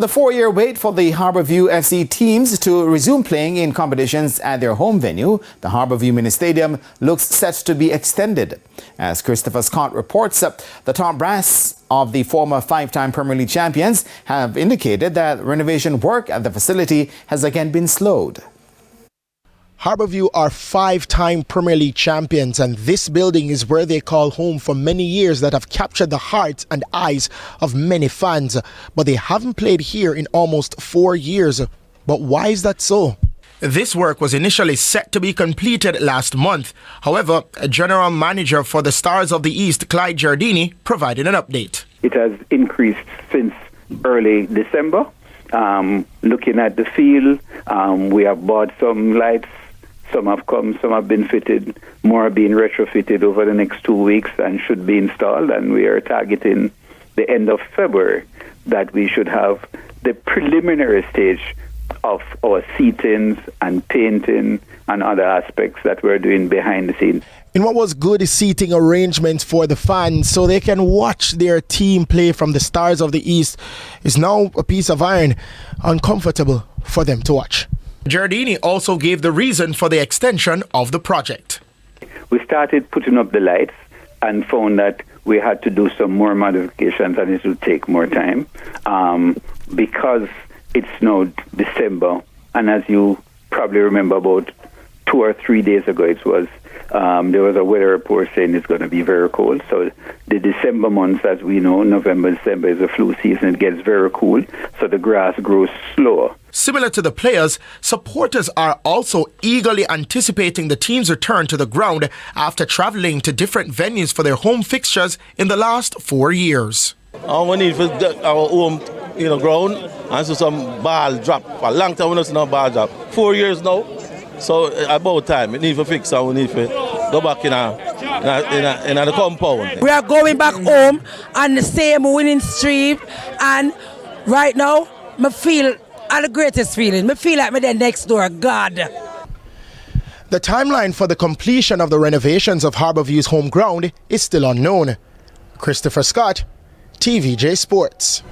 The 4-year wait for the Harbourview FC teams to resume playing in competitions at their home venue, the Harbourview Mini Stadium, looks set to be extended. As Christopher Scott reports, the top brass of the former 5-time Premier League champions have indicated that renovation work at the facility has again been slowed. Harbourview are 5-time Premier League champions, and this building is where they call home for many years that have captured the hearts and eyes of many fans. But they haven't played here in almost 4 years. But why is that so? This work was initially set to be completed last month. However, a general manager for the Stars of the East, Clyde Giardini, provided an update. It has increased since early December. Looking at the field, we have bought some lights. Some have come, some have been fitted, more are being retrofitted over the next 2 weeks and should be installed. And we are targeting the end of February that we should have the preliminary stage of our seatings and painting and other aspects that we're doing behind the scenes. In what was good seating arrangements for the fans so they can watch their team play from the Stars of the East is now a piece of iron, uncomfortable for them to watch. Giardini also gave the reason for the extension of the project. We started putting up the lights and found that we had to do some more modifications and it would take more time because it's now December, and as you probably remember, about 2 or 3 days ago there was a weather report saying it's going to be very cold. So the December months, as we know, November, December is a flu season. It gets very cool, so the grass grows slower. Similar to the players, supporters are also eagerly anticipating the team's return to the ground after travelling to different venues for their home fixtures in the last 4 years. We need for our home ground and so some ball drop. For a long time we don't see no ball drop. 4 years now. So about time, we need to fix and we need to go back in the compound. We are going back home on the same winning streak, and right now, I feel the greatest feeling. I feel like I'm there next door, God. The timeline for the completion of the renovations of Harbourview's home ground is still unknown. Christopher Scott, TVJ Sports.